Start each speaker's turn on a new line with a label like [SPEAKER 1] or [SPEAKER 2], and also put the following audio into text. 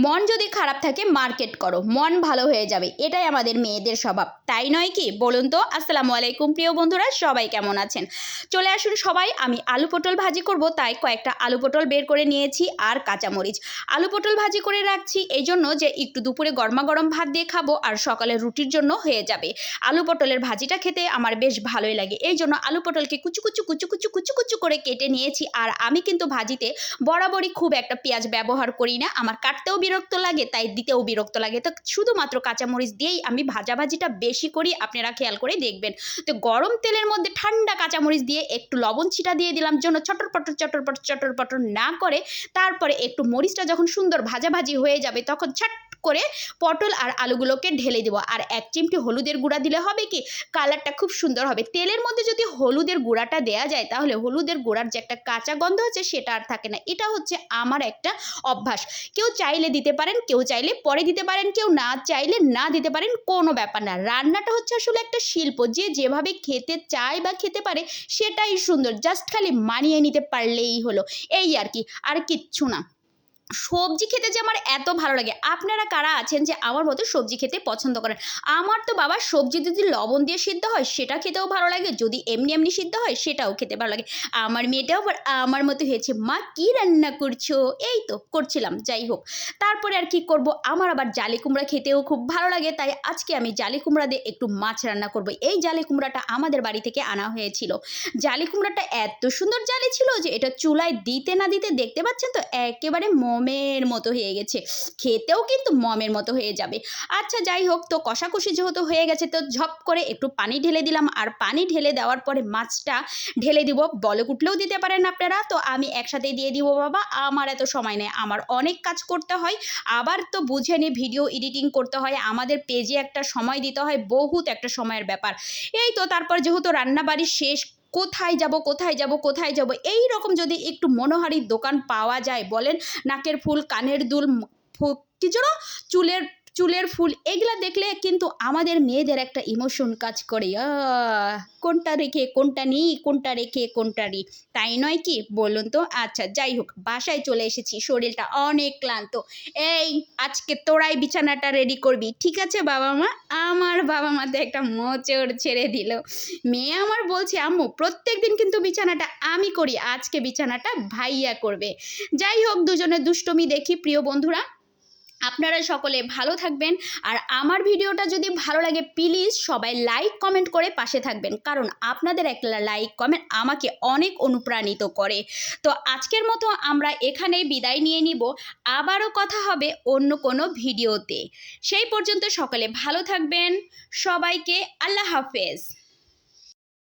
[SPEAKER 1] মন যদি খারাপ থাকে মার্কেট করো, মন ভালো হয়ে যাবে। এটাই আমাদের মেয়েদের স্বভাব, তাই নয় কি বলুন তো? আসসালামু আলাইকুম প্রিয় বন্ধুরা, সবাই কেমন আছেন? চলে আসুন সবাই, আমি আলু পটল ভাজি করব, তাই কয়েকটা আলু পটল বের করে নিয়েছি আর কাঁচামরিচ। আলু পটল ভাজি করে রাখছি এই জন্য যে একটু দুপুরে গরমা গরম ভাত দিয়ে খাবো আর সকালে রুটির জন্য হয়ে যাবে। আলু পটলের ভাজিটা খেতে আমার বেশ ভালোই লাগে, এই জন্য আলু পটলকে কুচু কুচু কুচু কুচু কুচু কুচু করে কেটে নিয়েছি। আর আমি কিন্তু ভাজিতে বরাবরই খুব একটা পেঁয়াজ ব্যবহার করি না, আমার কাটতেও বিরক্ত লাগে, তাই দিতেও বিরক্ত লাগে। তো শুধুমাত্র কাঁচামরিচ দিয়েই আমি ভাজাভাজিটা বেশি করি, আপনারা খেয়াল করে দেখবেন। তো গরম তেলের মধ্যে ঠান্ডা কাঁচামরিচ দিয়ে একটু লবণ ছিটা দিয়ে দিলাম, জন্য চটর পটর চটর পটর চটর পটর না করে তারপরে একটু মরিচটা যখন সুন্দর ভাজাভাজি হয়ে যাবে তখন ছাট করে পটল আর আলুগুলোকে ঢেলে দেবো। আর এক চিমটি হলুদের গুঁড়া দিলে হবে কি, কালারটা খুব সুন্দর হবে। তেলের মধ্যে যদি হলুদের গুঁড়াটা দেয়া যায় তাহলে হলুদের গুঁড়ার যে একটা কাঁচা গন্ধ আছে সেটা আর থাকে না। এটা হচ্ছে আমার একটা অভ্যাস। কেউ চাইলে দিতে পারেন, কেউ চাইলে পরে দিতে পারেন, কেউ না চাইলে না দিতে পারেন, কোনো ব্যাপার না। রান্নাটা হচ্ছে আসলে একটা শিল্প, যে যেভাবে খেতে চায় বা খেতে পারে সেটাই সুন্দর, জাস্ট খালি মানিয়ে নিতে পারলেই হলো, এই আর কি, আর কিচ্ছু না। সবজি খেতে যে আমার এত ভালো লাগে, আপনারা কারা আছেন যে আমার মতো সবজি খেতে পছন্দ করেন? আমার তো বাবা সবজি যদি লবণ দিয়ে সিদ্ধ হয় সেটা খেতেও ভালো লাগে, যদি এমনি এমনি সিদ্ধ হয় সেটাও খেতে ভালো লাগে। আমার মেয়েটাও আবার আমার মতো হয়েছে, মা কি রান্না করছো? এই তো করছিলাম, যাই হোক। তারপরে আর কি করব, আমার আবার জালি কুমড়া খেতেও খুব ভালো লাগে, তাই আজকে আমি জালি কুমড়া দিয়ে একটু মাছ রান্না করব। এই জালি কুমড়াটা আমাদের বাড়ি থেকে আনা হয়েছিল। জালি কুমড়াটা এত সুন্দর জালি ছিল যে এটা চুলায় দিতে না দিতে দেখতে পাচ্ছেন তো একেবারে মমের মতো হয়ে গেছে, খেতেও কিন্তু মমের মতো হয়ে যাবে। আচ্ছা যাই হোক, তো কষাকষি যেহেতু হয়ে গেছে তো ঝপ করে একটু পানি ঢেলে দিলাম, আর পানি ঢেলে দেওয়ার পরে মাছটা ঢেলে দিব। বলক উঠলেও দিতে পারেন আপনারা, তো আমি একসাথেই দিয়ে দিব। বাবা আমার এত সময় নেই, আমার অনেক কাজ করতে হয়, আবার তো বুঝে নিয়ে ভিডিও এডিটিং করতে হয়, আমাদের পেজে একটা সময় দিতে হয়, বহুত একটা সময়ের ব্যাপার। এই তো তারপর যেহেতু রান্নাবাড়ি শেষ, কোথায় যাব কোথায় যাব কোথায় যাব, এই রকম যদি একটু মনোহারী দোকান পাওয়া যায়, বলেন নাকের ফুল, কানের দুল, কি যেন চুলের চুলের ফুল, এগুলা দেখলে কিন্তু আমাদের মেয়েদের একটা ইমোশন কাজ করে, কোনটা রেখে কোনটা নিই, কোনটা রেখে কোনটা নিই, তাই নয় কি বলুন তো? আচ্ছা যাই হোক, বাসায় চলে এসেছি, শরীরটা অনেক ক্লান্ত। এই আজকে তোরাই বিছানাটা রেডি করবি, ঠিক আছে বাবা মা? আমার বাবা মা তো একটা মোচড় ছেড়ে দিল। মেয়ে আমার বলছে, আম্মু প্রত্যেক দিন কিন্তু বিছানাটা আমি করি, আজকে বিছানাটা ভাইয়া করবে। যাই হোক, দুজনে দুষ্টুমি দেখি প্রিয় বন্ধুরা। আপনারা সকলে ভালো থাকবেন, আর আমার ভিডিওটা যদি ভালো লাগে প্লিজ সবাই লাইক কমেন্ট করে পাশে থাকবেন, কারণ আপনাদের একটা লাইক কমেন্ট আমাকে অনেক অনুপ্রাণিত করে। তো আজকের মতো আমরা এখানেই বিদায় নিয়ে নিব, আবারও কথা হবে অন্য কোনো ভিডিওতে। সেই পর্যন্ত সকলে ভালো থাকবেন, সবাইকে আল্লাহ হাফেজ।